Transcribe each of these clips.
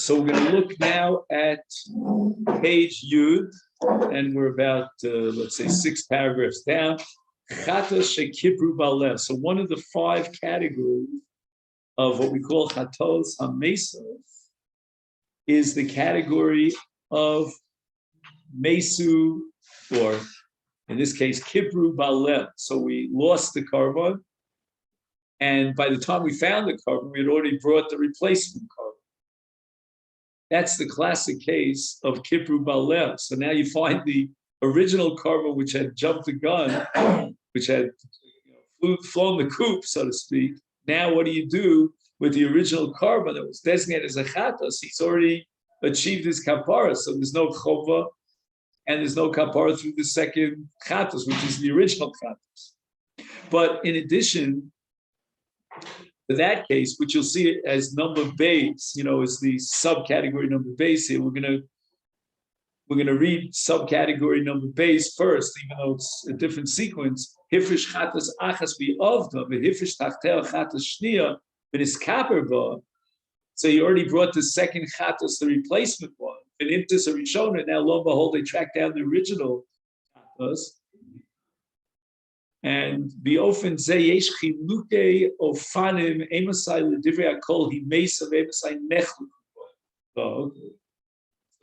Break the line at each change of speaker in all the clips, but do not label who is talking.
So we're going to look now at page Yud, and we're about, let's say, 6 paragraphs down. Chatos shekipru baleh. So one of the 5 categories of what we call chatos hamesos is the category of mesu, or in this case, kipru baleh. So we lost the korban, and by the time we found the korban, we had already brought the replacement korban. That's the classic case of kipru baleh. So now you find the original korban, which had jumped the gun, which had flown the coop, so to speak. Now what do you do with the original korban that was designated as a chatos? He's already achieved his kapara, so there's no chova, and there's no kapara through the second chatos, which is the original chatos. But in addition to that case, which you'll see it as number base, is the subcategory number base here. We're gonna read subcategory number base first, even though it's a different sequence. Hifrish chatas achas bi'ovda, v'hifrish tachtel chatas shniya, v'niskaper ba. So you already brought the second chatas, the replacement one. And imtis a rishona, now lo and behold, they track down the original chatas. And biofen ze yesh chiluke ofanim emasai l'divrei hakol hi mesa v'emasai nechlu.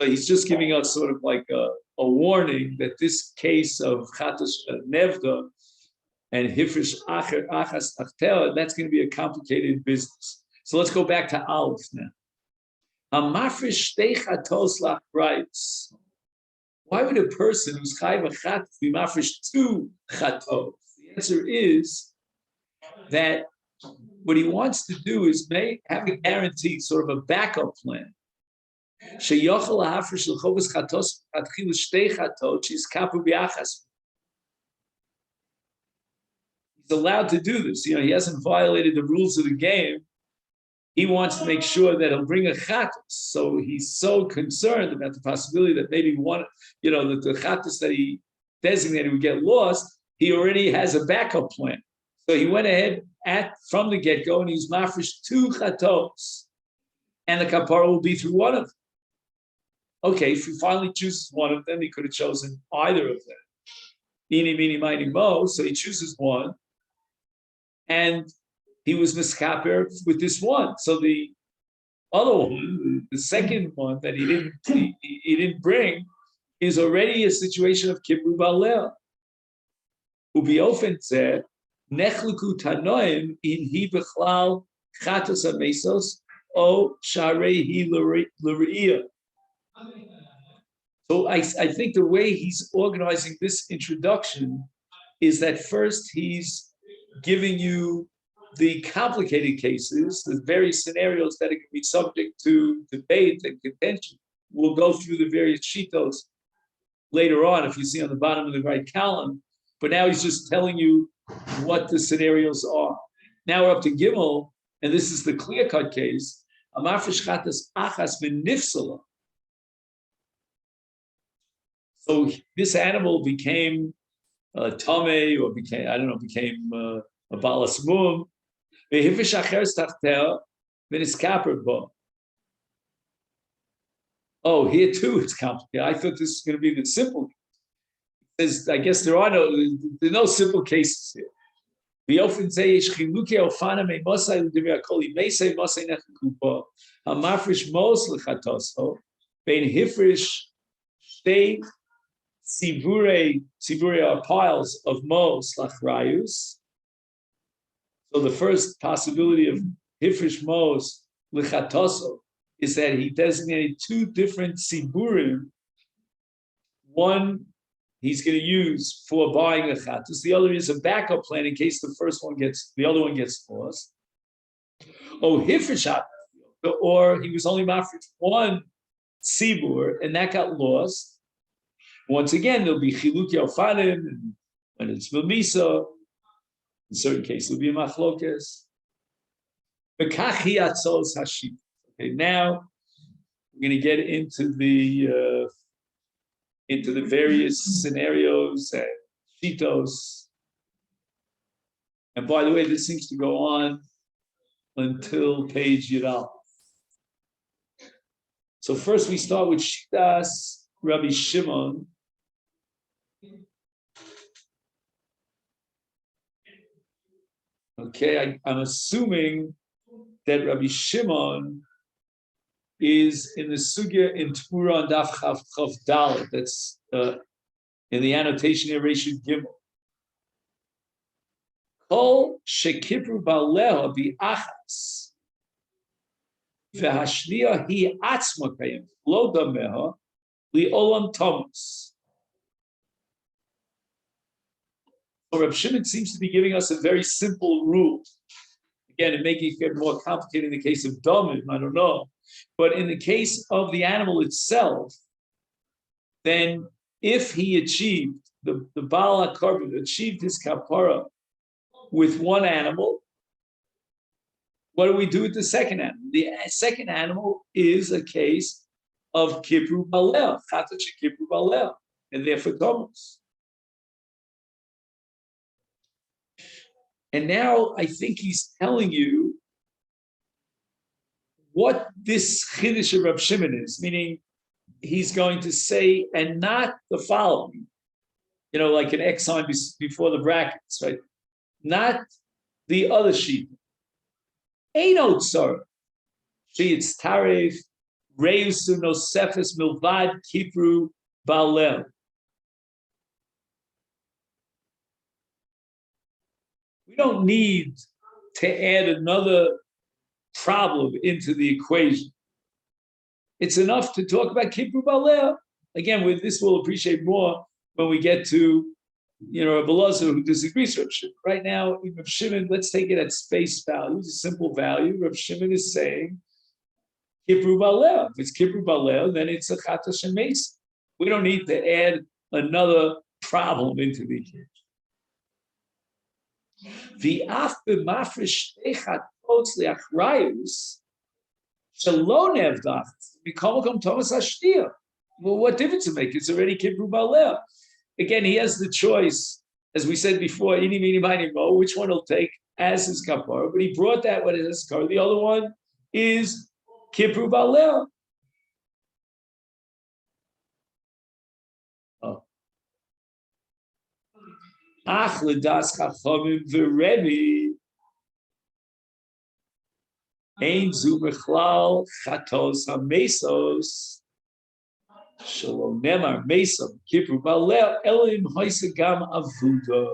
So he's just giving us sort of like a warning that this case of chatas nevda and hifrish achas tachtel, that's going to be a complicated business. So let's go back to Aleph now. Hamafrish shtei chatos lach writes, why would a person who's chayv a chatos be mafrish 2 chatos? The answer is that what he wants to do is have a guarantee, sort of a backup plan. He's allowed to do this. He hasn't violated the rules of the game. He wants to make sure that he'll bring a chatos. So he's so concerned about the possibility that maybe that the chatos that he designated would get lost. He already has a backup plan. So he went ahead from the get-go and he's mafresh 2 chatos. And the kapara will be through one of them. Okay, if he finally chooses one of them, he could have chosen either of them. Eeny, meeny, miny, mo. So he chooses one. And he was miskaper with this one. So the other one, the second one that he didn't bring, is already a situation of kipru baleh. Ubiofen zeh nechluku tanoim in hi bechlal chatos hamesos o sharei hi l're'iyah. So I think the way he's organizing this introduction is that first he's giving you the complicated cases, the various scenarios that it can be subject to debate and contention. We'll go through the various shitos later on, if you see on the bottom of the right column. But now he's just telling you what the scenarios are. Now we're up to Gimel, and this is the clear-cut case. Amafresh chatas achas v'nifsala. So this animal became tamei, or became a balas mum. V'hifrish acheres tachtel v'niskaper bo. Oh, here too it's complicated. I thought this was going to be the simple. I guess there are no simple cases here. V'ofen zeh yesh chiluke ofanim emasai l'divrei hakol hi meisei masei nechlu bo. Hamafrish mos l'chatoso bein hifrish shtei Sivure are piles of mos lachrayus. So the first possibility of hifrish mos lichatoso is that he designated 2 different siburim. One he's going to use for buying a chatos. The other is a backup plan in case the other one gets lost. Oh, hifrish, or he was only mafresh 1 sibur and that got lost. Once again, there'll be chiluki ofanim, and when it's b'misa, in certain cases, there'll be a machlokes. Okay, now we're going to get into the various scenarios and shitos. And by the way, this seems to go on until page Yidal. So first we start with Shitas Rabbi Shimon. Okay, I'm assuming that Rabbi Shimon is in the sugya in Tmura and Daf Chav Dalet. That's in the annotation here, Reshut Gimel. Kol shekipru baleha bi'achas v'hashniya hi atzma kayim lo dameha li'olam Thomas. So Reb Shimon seems to be giving us a very simple rule. Again, it may get more complicated in the case of Damim, I don't know. But in the case of the animal itself, then if he achieved, the Baal HaKarban achieved his kapara with one animal, what do we do with the second animal? The second animal is a case of Kipru Balel, Chata Shekipru Balel, and therefore Thomas. And now I think he's telling you what this Chiddush of Reb Shimon is, meaning he's going to say, and not the following, like an X sign before the brackets, right? Not the other sheep. Eino tzar, she'itz taref, reusu nosefes milvad kipru balel. We don't need to add another problem into the equation. It's enough to talk about Kipru Baleh. Again, with this we'll appreciate more when we get to, Rabbi Elazar, who disagrees with Reb Shimon. Right now, Reb Shimon, let's take it at space value. It's a simple value. Reb Shimon is saying Kipru Baleh. If it's Kipru Baleh, then it's a Chata Shemes. We don't need to add another problem into the equation. V'af b'mafresh echat potz liachrayus shalom nevdach mikomakom Thomas Ashtia. Well, what difference it make? It's already Kipru Baleh. Again, he has the choice, as we said before, ini mini mini mo, which one he'll take as his kapara. But he brought that one as his kapara. The other one is Kipru Baleh. Ach ledas chachamim v'Rebbe ein zu bechlal chatos hamesos shalom nemar mesom kipru balel elim hoisegam avuda.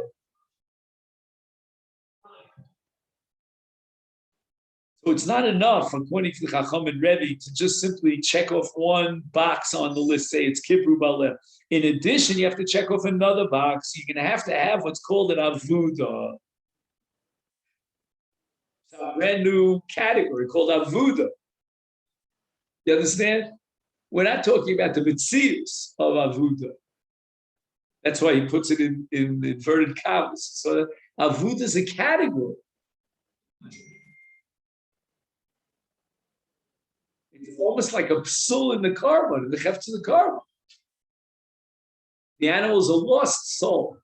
So it's not enough, according to the Chacham and Rebbe, to just simply check off one box on the list, say it's Kipru Baleh. In addition, you have to check off another box. You're going to have what's called an Avuda. It's a brand new category called Avuda. You understand? We're not talking about the Metzius of Avuda. That's why he puts it in inverted commas. So Avuda is a category. It's almost like a psul in the carbon, in the heft of the carbon. The animal is a lost soul.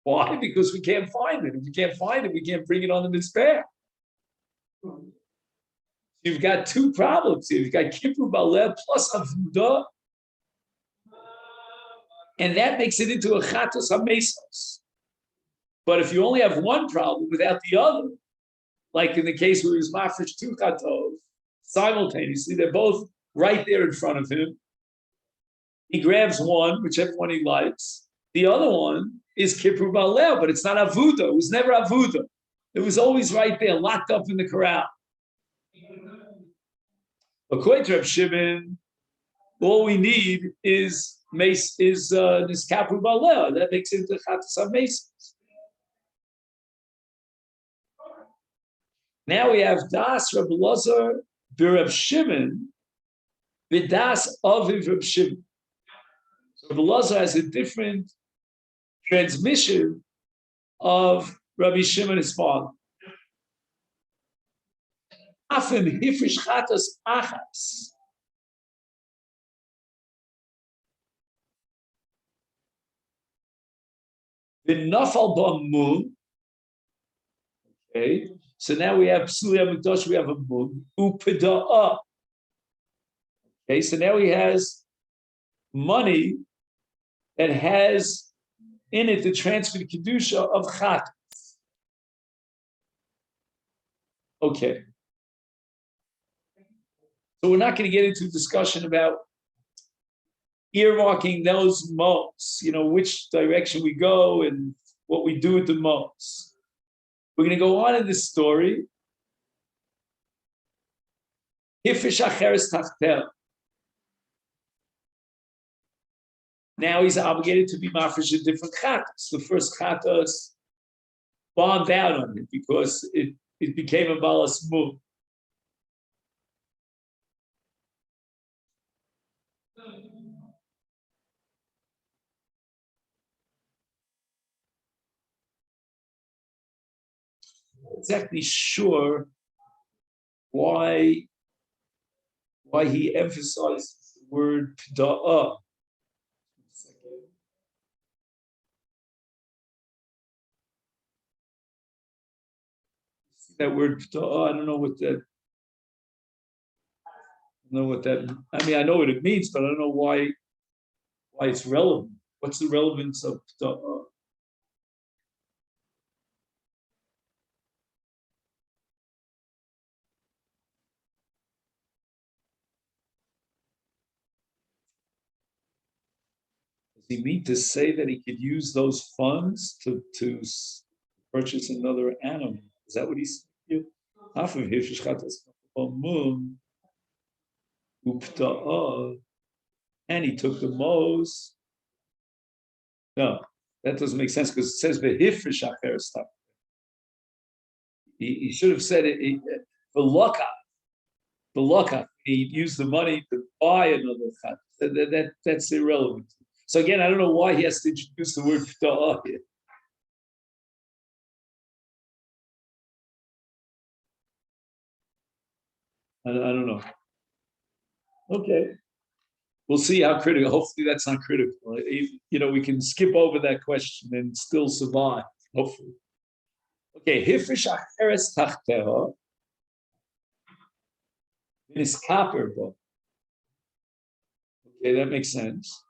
Why? Because we can't find it. If we can't find it, we can't bring it on the mitzvah. You've got two problems here. You've got Kipru Baleh plus Avuda, and that makes it into a Chatos HaMesos. But if you only have one problem without the other, like in the case where he was mafresh two Chatos, simultaneously, they're both right there in front of him. He grabs one, whichever one he likes. The other one is Kipru Baleh, but it's not Avuda. It was never Avuda. It was always right there, locked up in the corral. According to Reb Shimon, all we need is this Kipru Baleh. That makes it into Chatas HaMesos. Now we have Das Reb Elazar Reb Shimon, Vidas Aviv Reb Shimon. So Reb Elazar has a different transmission of Rabbi Shimon, his father. Afim hifrish chatas achas. V'nafal ba'mun. Okay. So now we have Psuli HaMikdash, we have a mun, upida'ah. Okay, so now he has money that has in it the transferred kedusha of chat. Okay, so we're not going to get into a discussion about earmarking those modes, which direction we go and what we do with the modes. We're going to go on in this story. Now he's obligated to be mafresh in different chatas. The first chatas bombed out on it because it became a balas move. Exactly sure why he emphasizes the word pda'ah. That word pda'ah, I don't know what that. I mean, I know what it means, but I don't know why it's relevant. What's the relevance of pda'ah? Does he mean to say that he could use those funds to purchase another animal? Is that what he's saying? And he took the most. No, that doesn't make sense because it says v'hifrish acher stuff. He should have said it for laka. He used the money to buy another chat. That's irrelevant. So again, I don't know why he has to introduce the word pta'ah here. I don't know. Okay. We'll see how critical. Hopefully, that's not critical. We can skip over that question and still survive. Hopefully. Okay. Hifrish acheres tachteha is kaperbo. Okay, that makes sense.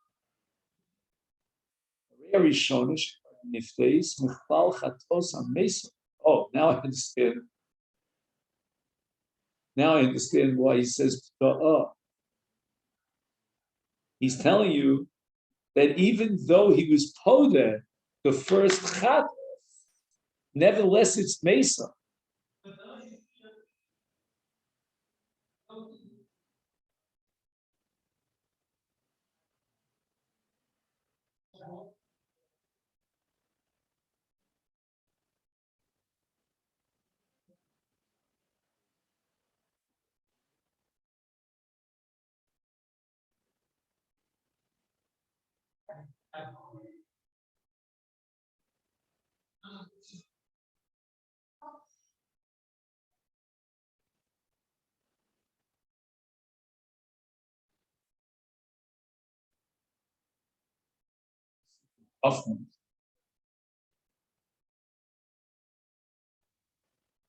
Oh, now I understand. Now I understand why he says he's telling you that even though he was podeh, the first chat, nevertheless it's mesa. Often,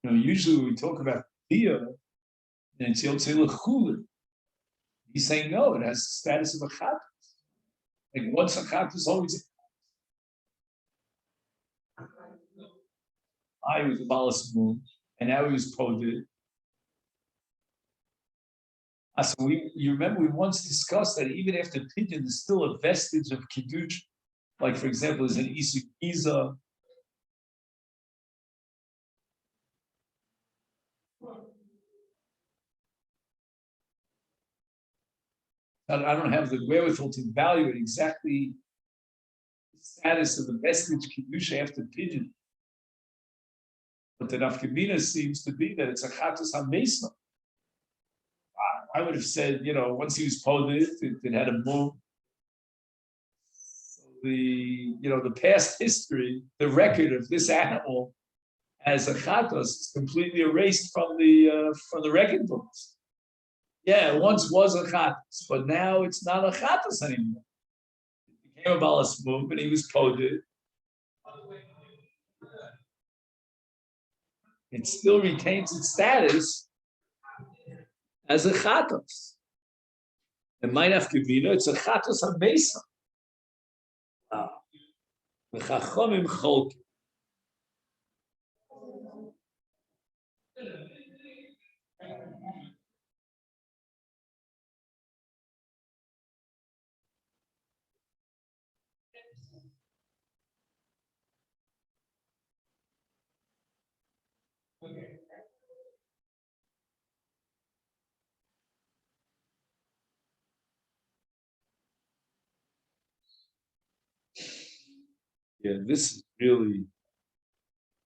usually when we talk about dia, and it's yotzei lechulin, he's saying no, it has the status of a chat. Like once a chat is always I was a balas moon, and now he was poded. So you remember we once discussed that even after pidyon, there's still a vestige of kiddush. Like for example, there's an isuk giza. I don't have the wherewithal to evaluate exactly the status of the vestige kiddush after pidyon. But the nafkamina seems to be that it's a chatus hamesa. I would have said, once he was poded, it had a move. So the past history, the record of this animal as a chatos is completely erased from the record books. Yeah, it once was a chatos, but now it's not a chatos anymore. It became a balas move, and he was poded. It still retains its status as a chatos. And might have to be, it's a chatos hamesa. The chachomim cholk. Yeah, this is really.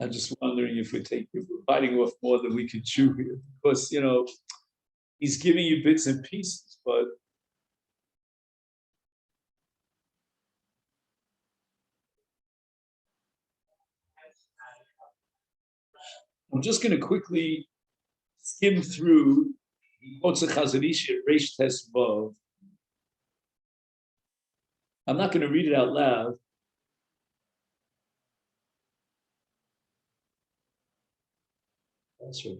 I'm just wondering if if we're biting off more than we can chew here, because he's giving you bits and pieces, but I'm just going to quickly skim through Otsa Chazanishi Reish Tes Vav. I'm not going to read it out loud. That's right.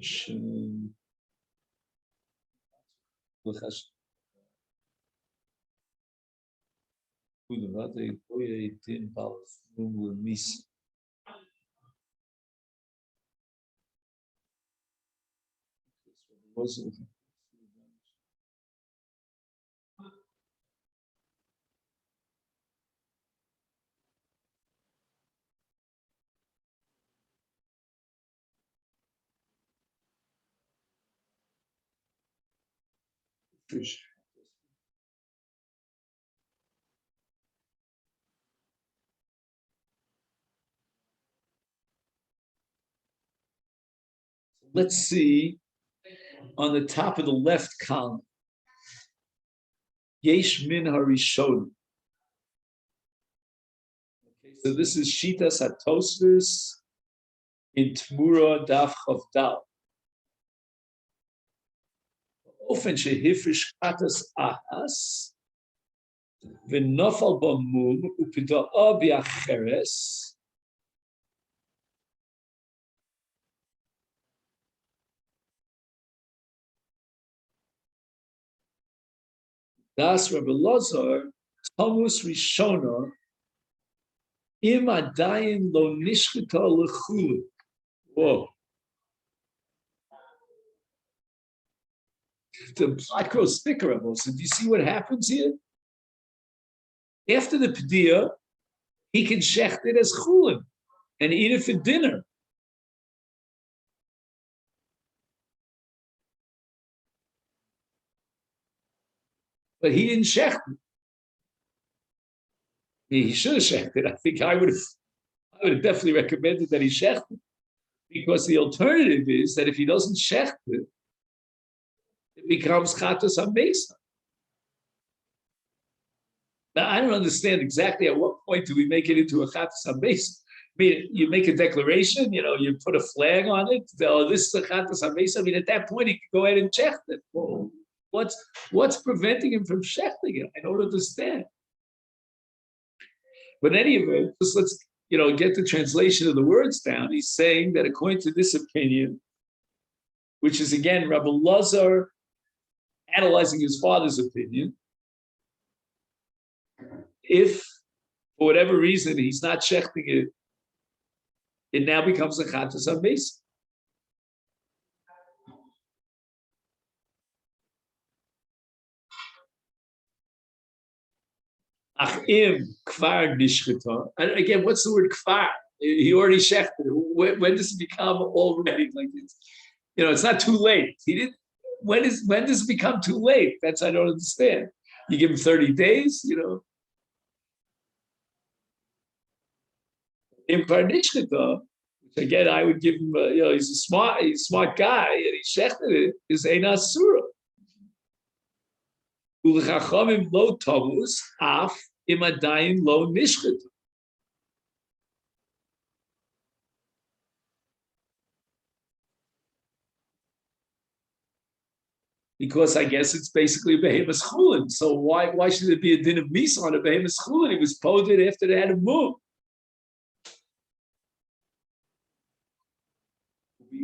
Let's see on the top of the left column. Yesh min harishon. Okay, so this is Shitas Hatosvis in Tmura Daf Chavdal. Ofen shehifish katas ahas v'nofal b'mum upida'a b'acheres. Das Rabbi Lazar Thomas Rishona im adayin lo nishchita lechulu. Whoa. The Black Crow sticker of us. Do you see what happens here? After the Padiyah, he can shecht it as chulin and eat it for dinner. But he didn't shecht it. He should have shecht it. I think I would have definitely recommended that he shecht it, because the alternative is that if he doesn't shecht it, it becomes chatos hamesa. Now, I don't understand exactly at what point do we make it into a chatos hamesa. I mean, you make a declaration, you put a flag on it. Oh, this is a chatos hamesa. I mean, at that point, he can go ahead and shecht it. Well, what's preventing him from shechting it? I don't understand. But in any event, let's get the translation of the words down. He's saying that according to this opinion, which is again Rabbi Lazar analyzing his father's opinion, if for whatever reason he's not shechting it, it now becomes a chatas hamesa. Achim kvar nishchita. And again, what's the word kvar? He already shechted. When does it become already like this? It's not too late. He didn't. When does it become too late? That's I don't understand. You give him 30 days, In kvar nishchita, which again I would give him. He's a smart guy, and he shechted it. Is eina surah. Ulechachamim lo tavus af imadayin lo nishchit. Because I guess it's basically a behemoth chulin. So why should it be a din of misa on a behemoth chulin? It was poded after they had a move.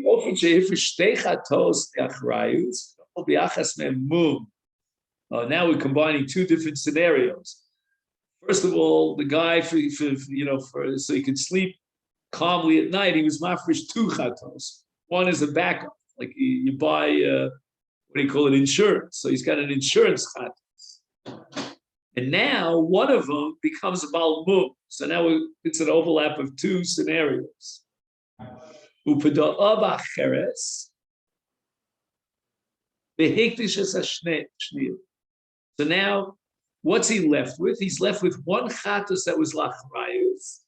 Often shehifish shtei chatos de'achrayus biachas mem mum Now we're combining two different scenarios. First of all, the guy so he could sleep calmly at night, he was mafresh two chatos. One is a backup, like you buy what do you call it, insurance. So he's got an insurance chatos. And now one of them becomes a balmum. So now it's an overlap of two scenarios. So now, what's he left with? He's left with one chatos that was lachrayus,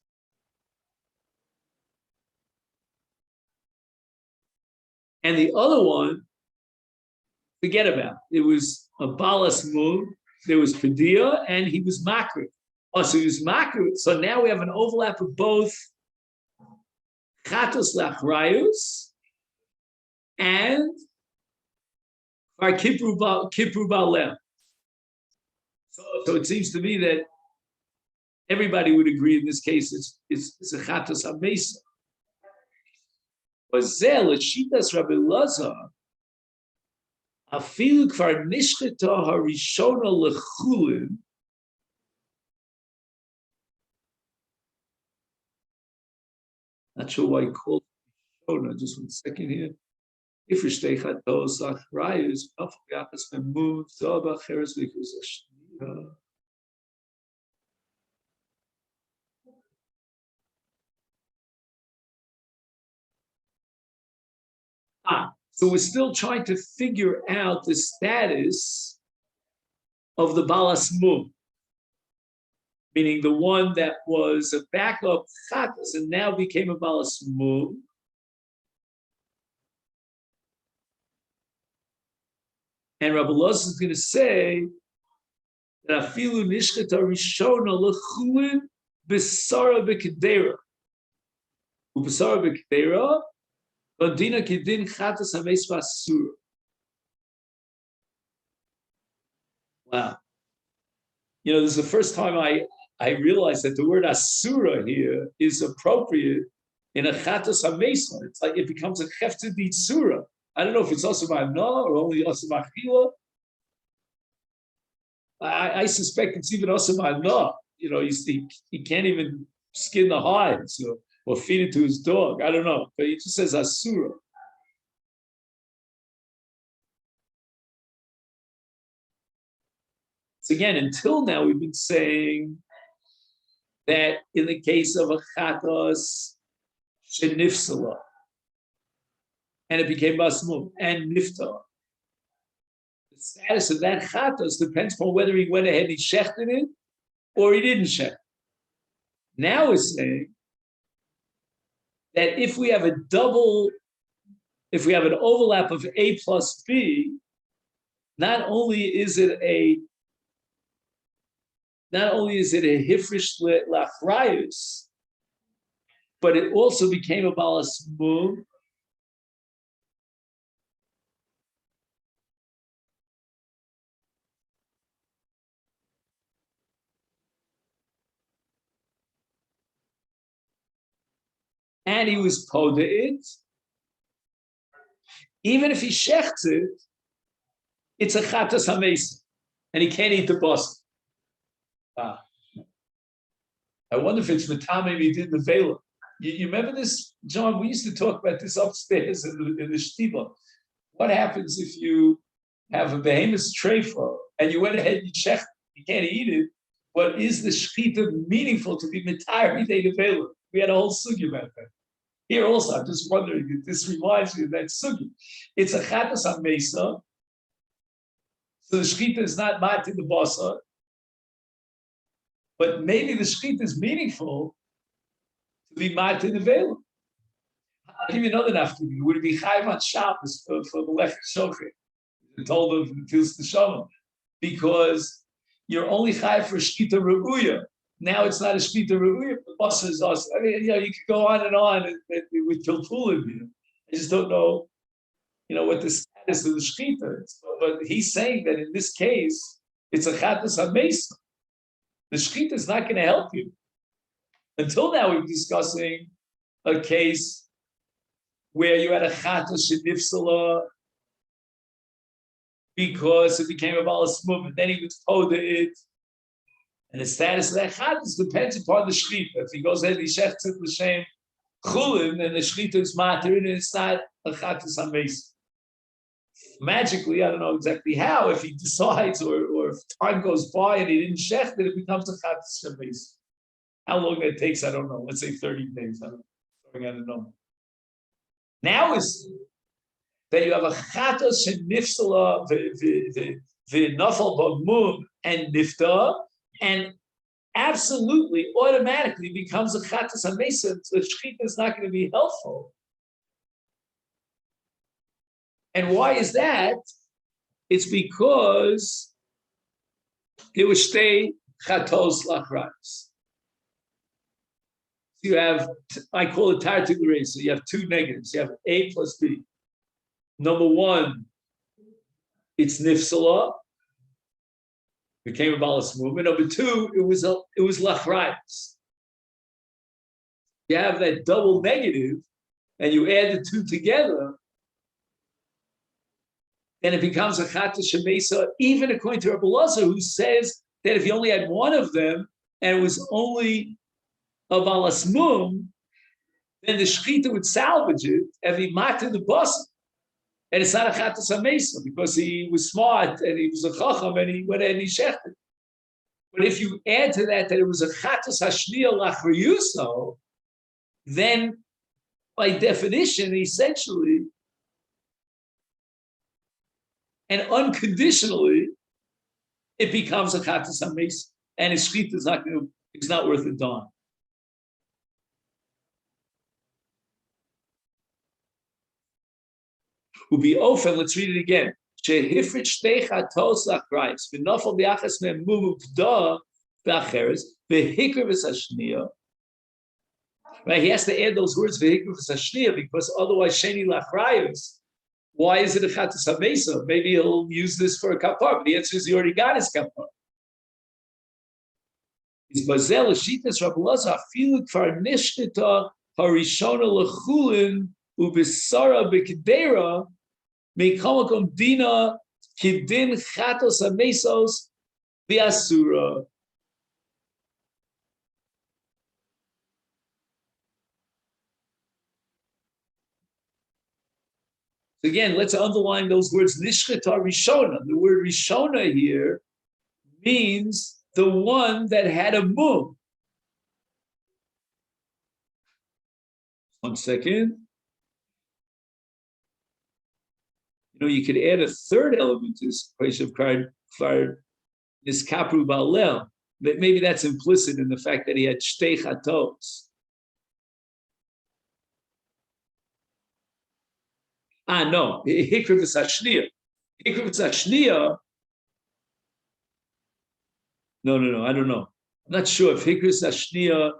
and the other one, forget about it. It was a balas mum. There was pedia, and he was makrit. Oh, so he was makrit. So now we have an overlap of both chatos lachrayus and kipru balem. So it seems to me that everybody would agree in this case it's a chatos hamesa. But zel shitas Rabbi Lazar afilu kvar nishcheta harishona lechulin. Not sure why he called it. Just 1 second here. If chatos achrayus afgachas memum zaba cheres v'chuzashniya. So we're still trying to figure out the status of the balas mum, meaning the one that was a backup chatas and now became a balas mum. And Rabbi Loz is going to say that afilu nishcheta rishona lechulin b'sara b'kedera. U'b'sara b'kedera Dina kidin chatas hameis v'asura. Wow. This is the first time I realized that the word asura here is appropriate in a chatas hamesa. It's like it becomes a chefted surah. I don't know if it's also ma'ana or only also ma'achila. I suspect it's even also ma'ana. He can't even skin the hides or feed it to his dog. I don't know, but he just says asura. So again, until now we've been saying that in the case of a chatos shenifsala, and it became basmum and niftar, the status of that chatos depends on whether he went ahead and he shechted it or he didn't shecht. Now we're saying that if we have an overlap of A plus B, not only is it a hifrish lachrayus, but it also became a balas mum. And he was poda it. Even if he shechts it, it's a chatas hamesa, and he can't eat the basa. I wonder if it's the tamim he did the vela. You remember this, John? We used to talk about this upstairs in the shtiva. What happens if you have a behemoth treifa and you went ahead and you checked, you can't eat it, but is the shchita meaningful to be mitayr the vela? We had a whole sugi about that. Here also, I'm just wondering if this reminds me of that sugi. It's a chatas hamesa, so the shchita is not mat in the basa, but maybe the shchita is meaningful to be mat in the vela. I'll give you another naftamina. Would it be chayv on Shabbos for the left shochet? Told him feels the shalom because you're only chayv for shchita reuya. Now it's not a shchita reuya, but basa is us. I mean, you could go on and on with pilpulim. I just don't know, what the status of the shchita is. But he's saying that in this case, it's a chatas hamesa. The shchita is not going to help you. Until now, we're discussing a case where you had a chatas shenifsala because it became a balas mum, and then he was told it. And the status of that chatas depends upon the shechita. If he goes ahead and he shechts it l'shem chulin, then the shechita is matter, and it's not a chatas hameis. Magically, I don't know exactly how. If he decides, or if time goes by and he didn't shecht it, it becomes a chatas hameis. How long that takes, I don't know. Let's say 30 days. I don't know. Now is that you have a chatas shenifsala the nafal b'mum and nifta, and absolutely automatically becomes a chatas hamesa. The shechita is not going to be helpful. And why is that? It's because there was stay chatos lachrayos. You have, I call it tartig. So you have two negatives. You have A plus B. Number one, it's nifsala, became a balas movement. Number two, it was lachrayos. You have that double negative, and you add the two together, then it becomes a chata shemesa, even according to Rabbi Lazar, who says that if you only had one of them and it was only a balas mum, then the shechita would salvage it and he mated the bus. And it's not a chata shemesa because he was smart and he was a chacham and he went and he shechted. But if you add to that it was a chata hashniya lachriyuso, then by definition, essentially, and unconditionally, it becomes a chatas hameis, and his shechita is not worth a dime. Ubi ofen, let's read it again. Shehifrit shtei chatos lachrayos, v'nafal biachas me'em mumu p'da b'acheres, v'hikr v'sashniya. Right, he has to add those words v'hikr v'sashniya because otherwise sheni lachrayos. Why is it a chatas hamesa? Maybe he'll use this for a kapar, but the answer is he already got his kapar. It's bazel shitas Rabbi Lazar afilu kvar nishkita harishona lechulin ubisara b'kedera meikamakom dina kidin chatas hamesos v'asura. Again, let's underline those words. Nishchita Rishona. The word Rishona here means the one that had a mum. One second. You could add a third element to this equation of kvar niskapru ba'alel. But maybe that's implicit in the fact that he had shtei chatos. No, hikra v'sashniya. Hikra v'sashniya. No, I don't know. I'm not sure if hikra v'sashniya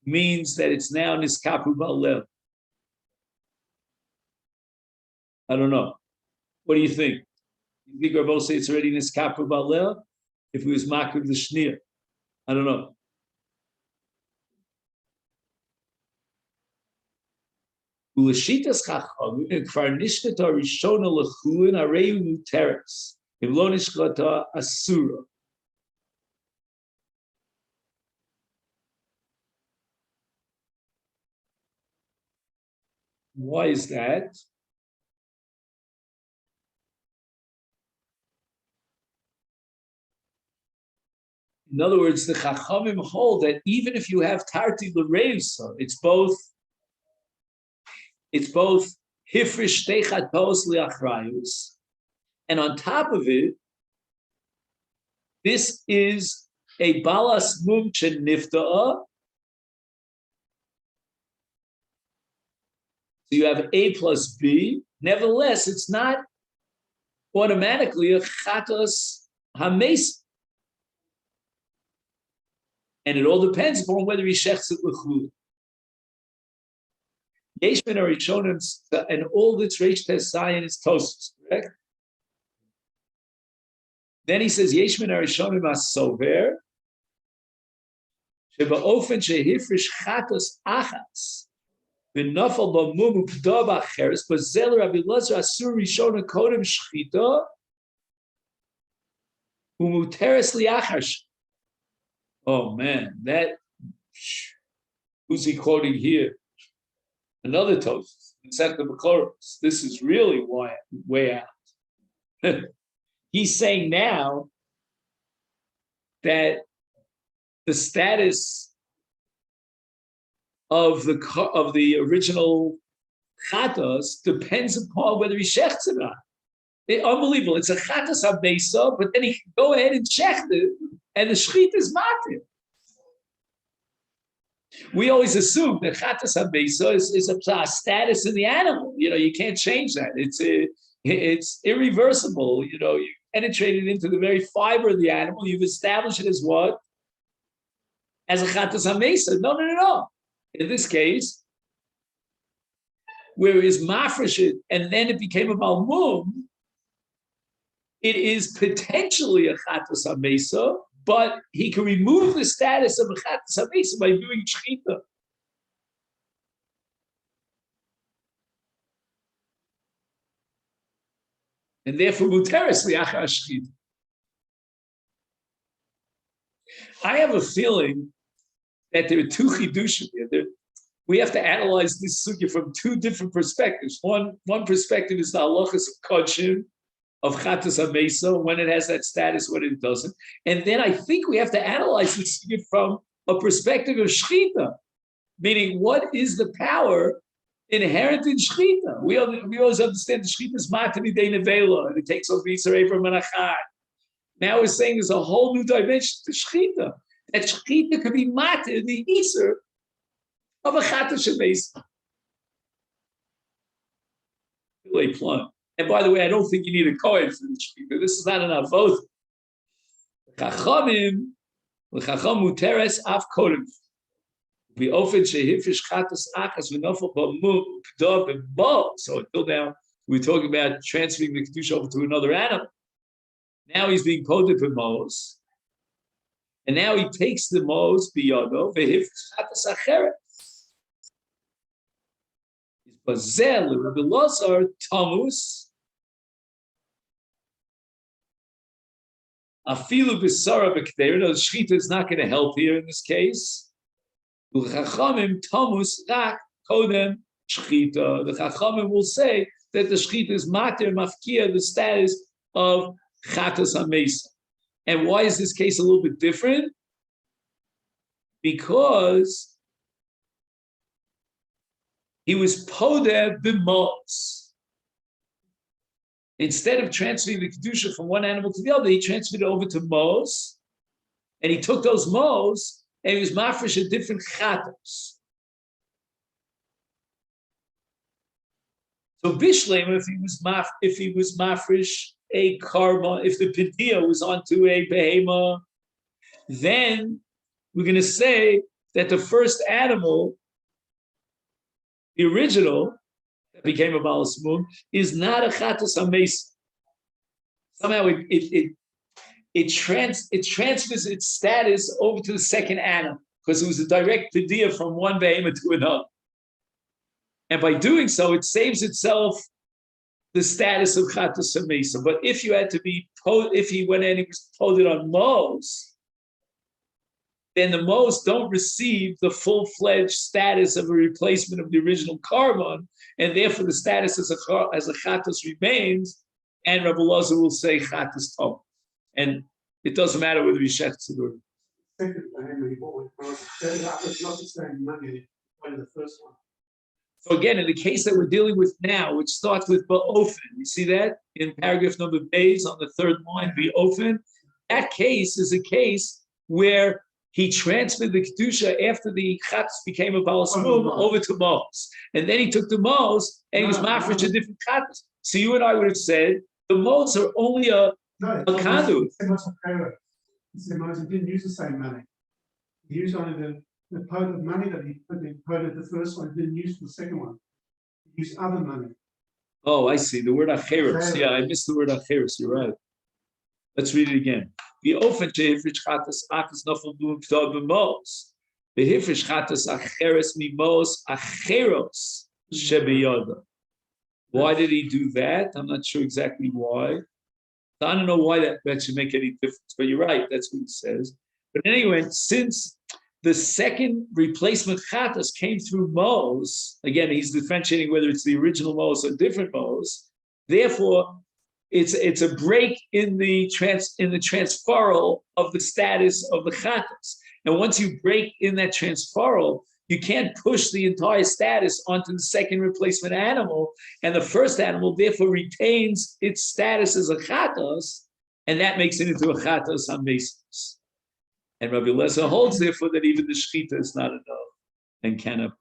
means that it's now niskapu ba'alel. I don't know. What do you think? You think we're both say it's already niskapu ba'alel? If it was makr v'shniya, I don't know. U'lashitas chachamim kvar nishkata rishona lechulin areu muteres im lo nishkata asura. Why is that? In other words, the chachamim hold that even if you have tarti l'reisa, it's both hifrish techatos liachrayus, and on top of it, this is a balas mum nifta'a. So you have A plus B. Nevertheless, it's not automatically a chatos hames. And it all depends upon whether he shechts it l'chul. Yeshmin Arishonim, and all this Reish Tes Zayin is Tosfos, correct? Then he says Yeshmin Arishonim as-sover sheba'ofen shehifrish chatos achas V'nafal b'mum u'p'da b'acheres, but zel Rabbi Elazar asur rishon kodem shchita u'muteres liachar. Oh man, who's he quoting here? Another Tosfos, Masechta Bekoros. This is really way out. He's saying now that the status of the original chatas depends upon whether he shechts or not. Unbelievable. It's a chatas habesa, but then he can go ahead and shecht it, and the shchit is matir. We always assume that chatas habesa is a status in the animal. You can't change that. It's irreversible. You penetrate it into the very fiber of the animal. You've established it as what? As a chatas hamesa. No. In this case, where it is mafresh it, and then it became a malmum, it is potentially a chatas hamesa, but he can remove the status of a chatas hamesa by doing shchita. And therefore, muteres liachar shchita. I have a feeling that there are two chidushim here. We have to analyze this sugya from two different perspectives. One perspective is the halachas of Kodshim, of chatas hamesa, when it has that status, when it doesn't. And then I think we have to analyze this sugya from a perspective of shchita, meaning what is the power inherent in shchita? We always understand the shchita is matani de nevela, and it takes over Yisrael from Menachai. Now we're saying there's a whole new dimension to shchita. That shchita could be matir, the Yisr of a chatas hamesa. And by the way, I don't think you need a kohen for the shchita. This is not an avodah. Chachamim, l'chacham muteres af kodem. We often shehifish chatas achas v'nofel b'mum p'da b'mo. So until now, we're talking about transferring the kedusha over to another animal. Now he's being poded b'mos, and now he takes the mos biyado v'hifish chatas acheret. Bazel Rabbi Elazar tamus afilu b'sara b'kdeir. No, the shchita is not going to help here in this case. The Chachamim tamus rak kodem shchita. The Chachamim will say that the shchita is matir mafkia, the status of chatas hamesa. And why is this case a little bit different? Because he was podeh b'mos. Instead of transferring the kedusha from one animal to the other, he transferred it over to mos, and he took those mos and he was mafresh a different chatos. So bishlema, if he was mafresh a karma, if the pedia was onto a behema, then we're going to say that the first animal, the original that became a balas moon, is not a chatas hamesa. Somehow it transfers its status over to the second animal because it was a direct pedia from one behemoth to another. And by doing so, it saves itself the status of chatas hamesa. But if you had to if he went in and was poded on mos, then the mos don't receive the full-fledged status of a replacement of the original carbon, and therefore the status as a chatas remains, and Rabbi Elazar will say chatas tom. And it doesn't matter whether he shechts it or not. So again, in the case that we're dealing with now, which starts with ba'ofen, you see that in paragraph number base on the third line, ba'ofen, that case is a case where he transferred the kedusha after the chatas became a balas mum over to mos, and then he took the mos and he was mafresh a different chatas. So you and I would have said the mos are only a conduit.
He didn't use the same money. He used only the pot of money that he put the first one. He didn't use the second one. He used other money.
Oh, I see. The word acheres. Yeah, I missed the word acheres. You're right. Let's read it again. The ofen shehifish chatas achas nafel b'mos. Behifish chatas acheres mimos acheros shebeyoda. Why did he do that? I'm not sure exactly why. I don't know why that should make any difference, but you're right, that's what he says. But anyway, since the second replacement chatas came through Mos, again, he's differentiating whether it's the original Mos or different Mos, therefore, it's a break in the transferal of the status of the chatas. And once you break in that transferal, you can't push the entire status onto the second replacement animal, and the first animal therefore retains its status as a chatos, and that makes it into a chatos hamesis. And Rabbi Eliezer holds therefore that even the shechita is not enough and cannot.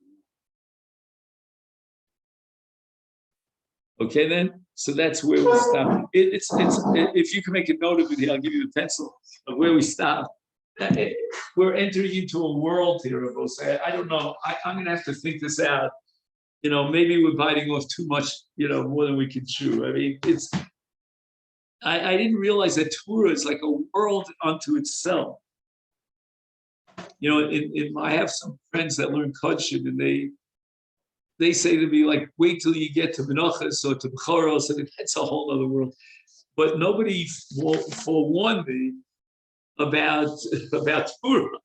Okay, then. So that's where we stop. It's if you can make a note of it here, I'll give you the pencil of where we stop. We're entering into a world here of Osai. I don't know. I'm going to have to think this out. Maybe we're biting off too much, more than we can chew. I mean, I didn't realize that Torah is like a world unto itself. I have some friends that learn Kodshim, and they say to me, like, wait till you get to Menachos or to Bechoros, and that's a whole other world. But nobody forewarned me about Torah,